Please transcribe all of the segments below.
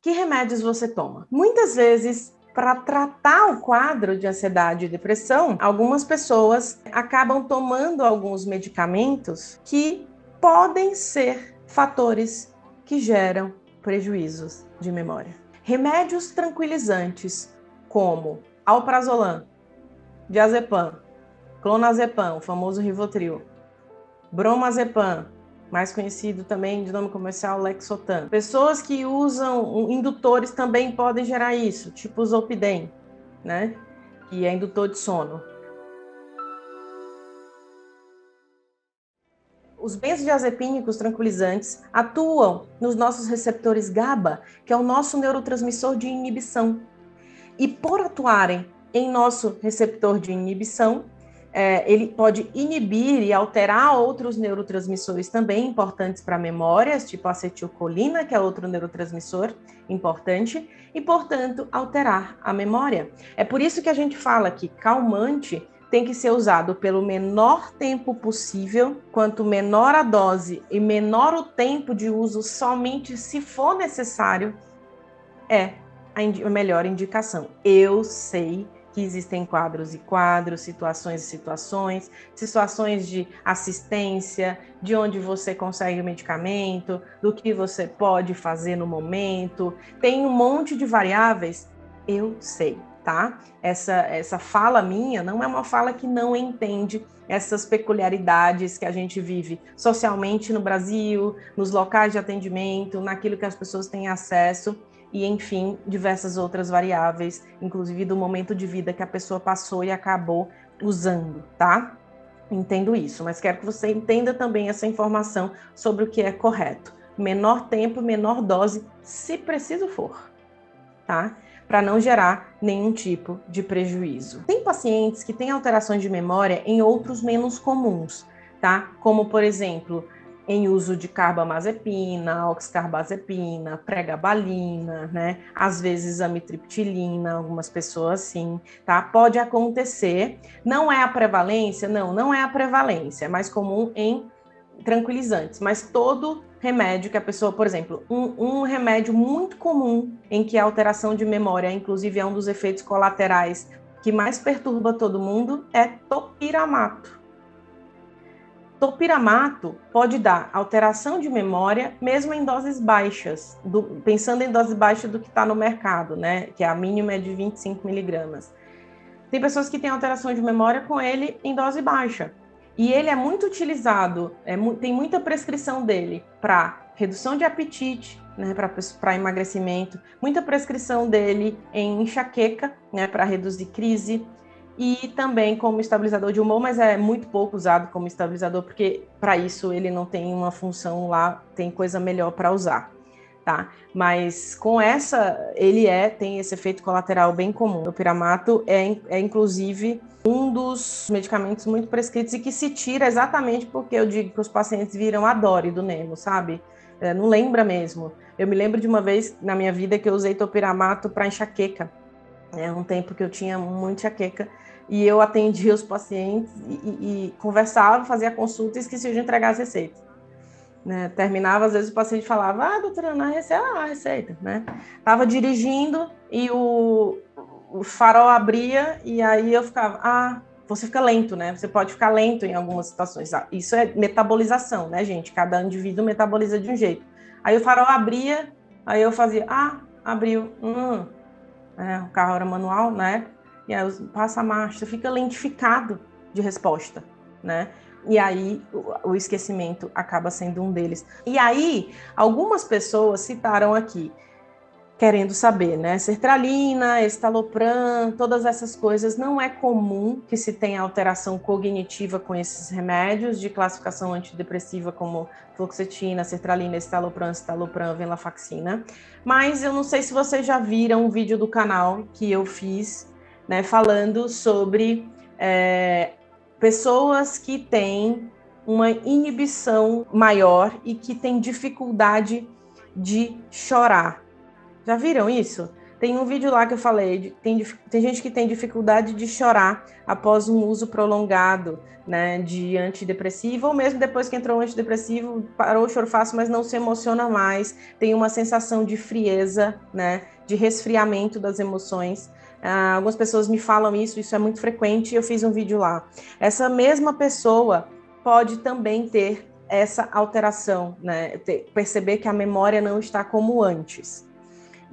Que remédios você toma? Muitas vezes, para tratar o quadro de ansiedade e depressão, algumas pessoas acabam tomando alguns medicamentos que podem ser fatores que geram prejuízos de memória. Remédios tranquilizantes como alprazolam, diazepam, clonazepam, o famoso Rivotril, bromazepam, mais conhecido também de nome comercial Lexotan. Pessoas que usam indutores também podem gerar isso, tipo o Zolpidem, né? Que é indutor de sono. Os benzodiazepínicos tranquilizantes atuam nos nossos receptores GABA, que é o nosso neurotransmissor de inibição. E por atuarem em nosso receptor de inibição, ele pode inibir e alterar outros neurotransmissores também importantes para memórias, tipo a acetilcolina, que é outro neurotransmissor importante, e, portanto, alterar a memória. É por isso que a gente fala que calmante tem que ser usado pelo menor tempo possível, quanto menor a dose e menor o tempo de uso, somente se for necessário, é a melhor indicação. Eu sei que existem quadros e quadros, situações e situações de assistência, de onde você consegue o medicamento, do que você pode fazer no momento. Tem um monte de variáveis, eu sei, tá? Essa fala minha não é uma fala que não entende essas peculiaridades que a gente vive socialmente no Brasil, nos locais de atendimento, naquilo que as pessoas têm acesso, e, enfim, diversas outras variáveis, inclusive do momento de vida que a pessoa passou e acabou usando, tá? Entendo isso, mas quero que você entenda também essa informação sobre o que é correto. Menor tempo, menor dose, se preciso for, tá? Para não gerar nenhum tipo de prejuízo. Tem pacientes que têm alterações de memória em outros menos comuns, tá? Como, por exemplo, em uso de carbamazepina, oxcarbazepina, pregabalina, né? Às vezes amitriptilina, algumas pessoas sim, tá? Pode acontecer. Não é a prevalência? Não é a prevalência. É mais comum em tranquilizantes, mas todo remédio que a pessoa, por exemplo, um remédio muito comum em que a alteração de memória, inclusive, é um dos efeitos colaterais que mais perturba todo mundo, é topiramato. Topiramato pode dar alteração de memória mesmo em doses baixas, pensando em dose baixa do que está no mercado, né? Que a mínima é de 25 miligramas. Tem pessoas que têm alteração de memória com ele em dose baixa. E ele é muito utilizado, tem muita prescrição dele para redução de apetite, né, para emagrecimento, muita prescrição dele em enxaqueca, né, para reduzir crise, e também como estabilizador de humor, mas é muito pouco usado como estabilizador, porque para isso ele não tem uma função lá, tem coisa melhor para usar, tá? Mas com essa, tem esse efeito colateral bem comum. O piramato é inclusive um dos medicamentos muito prescritos e que se tira exatamente porque eu digo que os pacientes viram a Dory do Nemo, sabe? Não lembra mesmo. Eu me lembro de uma vez na minha vida que eu usei topiramato para enxaqueca. Um tempo que eu tinha muita enxaqueca e eu atendia os pacientes e conversava, fazia consulta e esquecia de entregar as receitas. Né? Terminava, às vezes o paciente falava, doutora, na receita, a receita, né? Tava dirigindo e o farol abria e aí eu ficava, você fica lento, né? Você pode ficar lento em algumas situações. Isso é metabolização, né, gente? Cada indivíduo metaboliza de um jeito. Aí o farol abria, aí eu fazia, abriu, o carro era manual, né? E aí passa a marcha, você fica lentificado de resposta, né? E aí o esquecimento acaba sendo um deles. E aí, algumas pessoas citaram aqui, querendo saber, né? Sertralina, estalopram, todas essas coisas, não é comum que se tenha alteração cognitiva com esses remédios de classificação antidepressiva como fluoxetina, sertralina, estalopram, venlafaxina. Mas eu não sei se vocês já viram um vídeo do canal que eu fiz, né, falando sobre pessoas que têm uma inibição maior e que têm dificuldade de chorar. Já viram isso? Tem um vídeo lá que eu falei, tem gente que tem dificuldade de chorar após um uso prolongado, né, de antidepressivo, ou mesmo depois que entrou o antidepressivo, parou o choro fácil, mas não se emociona mais, tem uma sensação de frieza, né, de resfriamento das emoções. Algumas pessoas me falam isso é muito frequente, e eu fiz um vídeo lá. Essa mesma pessoa pode também ter essa alteração, né, perceber que a memória não está como antes.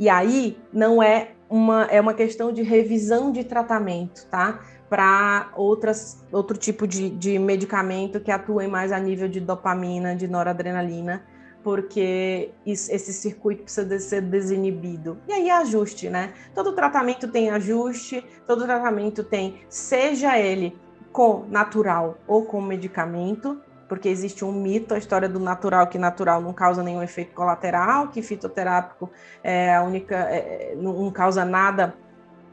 E aí não é uma questão de revisão de tratamento, tá? Para outro tipo de medicamento que atuem mais a nível de dopamina, de noradrenalina, porque esse circuito precisa ser desinibido. E aí ajuste, né? Todo tratamento tem ajuste, todo tratamento tem, seja ele com natural ou com medicamento, porque existe um mito, a história do natural, que natural não causa nenhum efeito colateral, que fitoterápico não causa nada,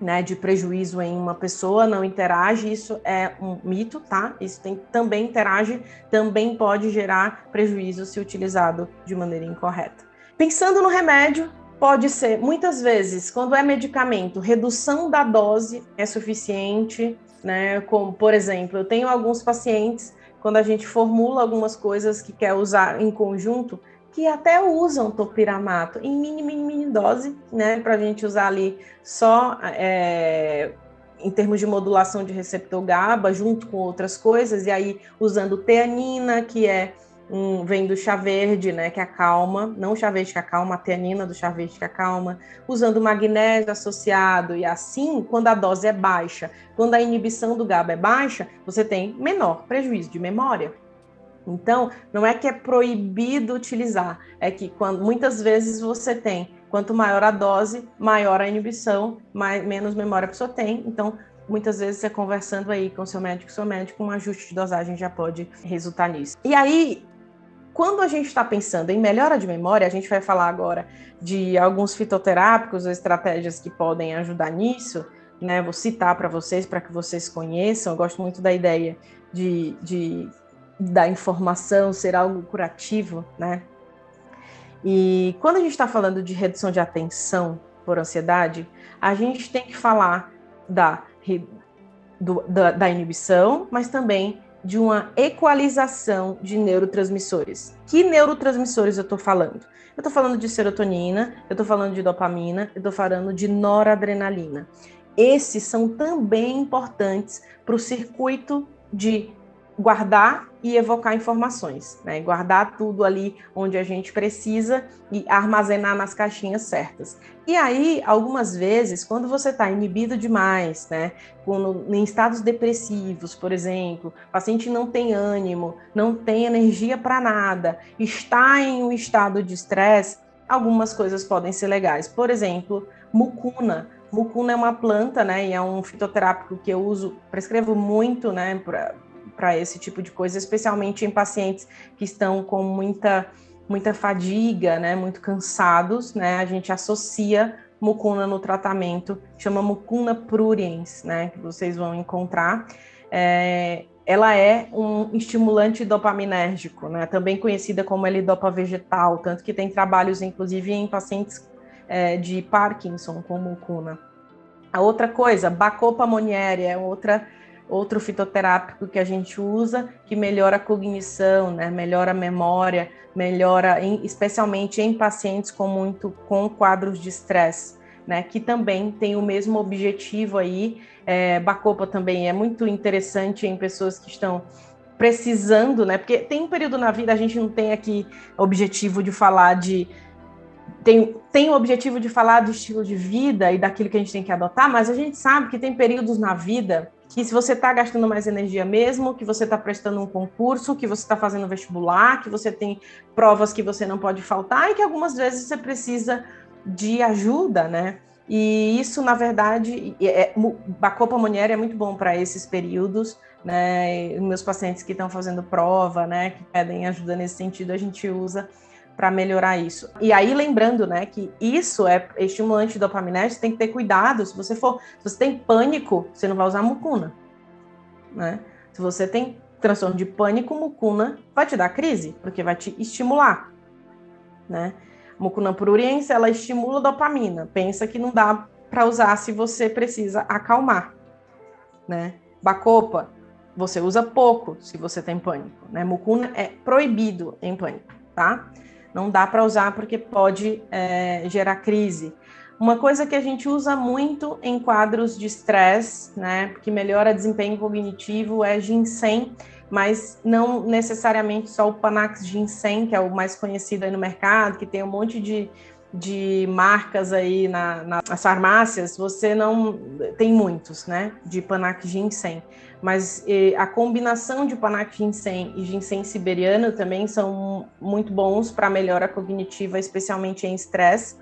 né, de prejuízo em uma pessoa, não interage, isso é um mito, tá? Isso também interage, também pode gerar prejuízo se utilizado de maneira incorreta. Pensando no remédio, pode ser, muitas vezes, quando é medicamento, redução da dose é suficiente, né? Como, por exemplo, eu tenho alguns pacientes, quando a gente formula algumas coisas que quer usar em conjunto, que até usam topiramato em mini dose, né, para a gente usar ali só em termos de modulação de receptor GABA, junto com outras coisas, e aí usando teanina, que vem do chá verde, né, que acalma, não o chá verde que acalma, a teanina do chá verde que acalma, usando magnésio associado, e assim, quando a dose é baixa, quando a inibição do GABA é baixa, você tem menor prejuízo de memória. Então, não é que é proibido utilizar, é que muitas vezes você tem, quanto maior a dose, maior a inibição, menos memória a pessoa tem. Então, muitas vezes você conversando aí com seu médico, um ajuste de dosagem já pode resultar nisso. E aí, quando a gente está pensando em melhora de memória, a gente vai falar agora de alguns fitoterápicos ou estratégias que podem ajudar nisso, né? Vou citar para vocês, para que vocês conheçam. Eu gosto muito da ideia da informação ser algo curativo, né? E quando a gente está falando de redução de atenção por ansiedade, a gente tem que falar da inibição, mas também de uma equalização de neurotransmissores. Que neurotransmissores eu estou falando? Eu estou falando de serotonina, eu estou falando de dopamina, eu estou falando de noradrenalina. Esses são também importantes para o circuito de guardar e evocar informações, né? Guardar tudo ali onde a gente precisa e armazenar nas caixinhas certas. E aí, algumas vezes, quando você está inibido demais, né? Em estados depressivos, por exemplo, o paciente não tem ânimo, não tem energia para nada, está em um estado de estresse, algumas coisas podem ser legais. Por exemplo, mucuna. Mucuna é uma planta, né? E é um fitoterápico que eu prescrevo muito, né? Para esse tipo de coisa, especialmente em pacientes que estão com muita fadiga, né, muito cansados, né, a gente associa mucuna no tratamento, chama mucuna pruriens, né, que vocês vão encontrar. Ela é um estimulante dopaminérgico, né, também conhecida como L-dopa vegetal, tanto que tem trabalhos, inclusive, em pacientes de Parkinson com mucuna. A outra coisa, Bacopa monnieri, é outro fitoterápico que a gente usa, que melhora a cognição, né? Melhora a memória, especialmente em pacientes com quadros de estresse, né? Que também tem o mesmo objetivo aí. Bacopa também é muito interessante em pessoas que estão precisando, né? Porque tem um período na vida, a gente não tem aqui objetivo de falar tem o objetivo de falar do estilo de vida e daquilo que a gente tem que adotar, mas a gente sabe que tem períodos na vida que se você está gastando mais energia mesmo, que você está prestando um concurso, que você está fazendo vestibular, que você tem provas que você não pode faltar e que algumas vezes você precisa de ajuda, né? E isso, na verdade, Bacopa monnieri é muito bom para esses períodos, né? Meus pacientes que estão fazendo prova, né, que pedem ajuda nesse sentido, a gente usa para melhorar isso. E aí, lembrando, né, que isso é estimulante dopaminérgico, você tem que ter cuidado. Se você tem pânico, você não vai usar mucuna, né? Se você tem transtorno de pânico, mucuna vai te dar crise, porque vai te estimular, né? Mucuna pruriense, ela estimula a dopamina. Pensa que não dá para usar se você precisa acalmar, né? Bacopa, você usa pouco se você tem pânico, né? Mucuna é proibido em pânico, tá? Não dá para usar porque pode gerar crise. Uma coisa que a gente usa muito em quadros de estresse, né, que melhora desempenho cognitivo, é ginseng, mas não necessariamente só o Panax Ginseng, que é o mais conhecido aí no mercado, que tem um monte de marcas aí nas farmácias, você não tem muitos, né, de Panax Ginseng, mas a combinação de Panax Ginseng e ginseng siberiano também são muito bons para melhora cognitiva, especialmente em estresse.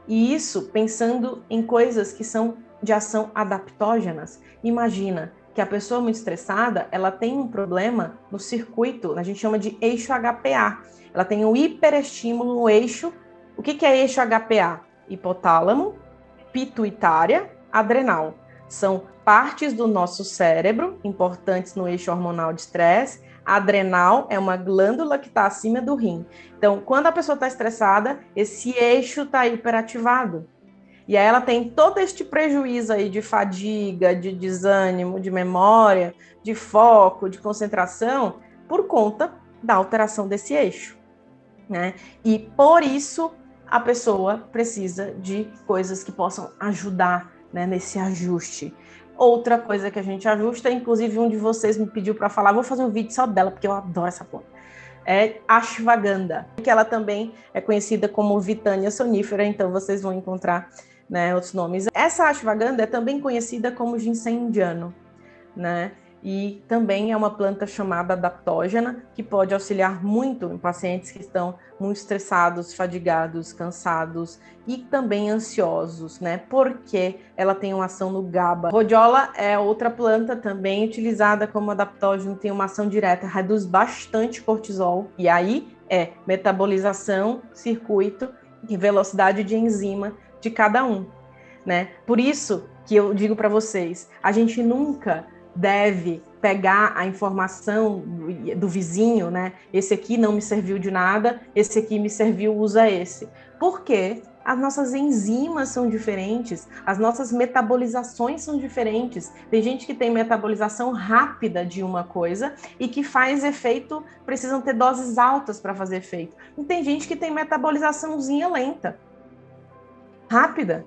E isso pensando em coisas que são de ação adaptógenas. Imagina que a pessoa muito estressada, ela tem um problema no circuito, a gente chama de eixo HPA. Ela tem um hiperestímulo no eixo. O que é eixo HPA? Hipotálamo, pituitária, adrenal. São partes do nosso cérebro importantes no eixo hormonal de estresse. A adrenal é uma glândula que está acima do rim. Então, quando a pessoa está estressada, esse eixo está hiperativado. E aí ela tem todo este prejuízo aí de fadiga, de desânimo, de memória, de foco, de concentração, por conta da alteração desse eixo, né? E por isso a pessoa precisa de coisas que possam ajudar, né, nesse ajuste. Outra coisa que a gente ajusta, inclusive um de vocês me pediu para falar, vou fazer um vídeo só dela, porque eu adoro essa planta. É ashwagandha, que ela também é conhecida como Vitania sonífera, então vocês vão encontrar, né, outros nomes. Essa ashwagandha é também conhecida como ginseng indiano, né? E também é uma planta chamada adaptógena, que pode auxiliar muito em pacientes que estão muito estressados, fadigados, cansados e também ansiosos, né? Porque ela tem uma ação no GABA. Rhodiola é outra planta também utilizada como adaptógeno, tem uma ação direta, reduz bastante cortisol. E aí é metabolização, circuito e velocidade de enzima de cada um, né? Por isso que eu digo para vocês, a gente nunca deve pegar a informação do vizinho, né? Esse aqui não me serviu de nada, esse aqui me serviu, usa esse. Porque as nossas enzimas são diferentes, as nossas metabolizações são diferentes. Tem gente que tem metabolização rápida de uma coisa e que faz efeito, precisam ter doses altas para fazer efeito. E tem gente que tem metabolizaçãozinha lenta, rápida.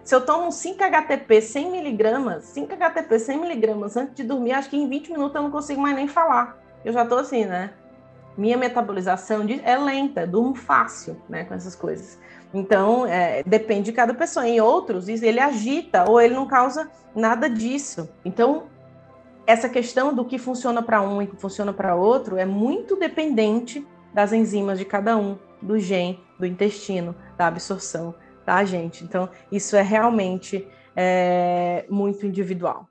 Se eu tomo 5-HTP 100 miligramas, 5-HTP 100 miligramas antes de dormir, acho que em 20 minutos eu não consigo mais nem falar. Eu já tô assim, né? Minha metabolização é lenta, durmo fácil, né, com essas coisas. Então, depende de cada pessoa. Em outros, ele agita ou ele não causa nada disso. Então, essa questão do que funciona para um e que funciona para outro é muito dependente das enzimas de cada um, do gen, do intestino, da absorção, tá, gente? Então, isso é realmente muito individual.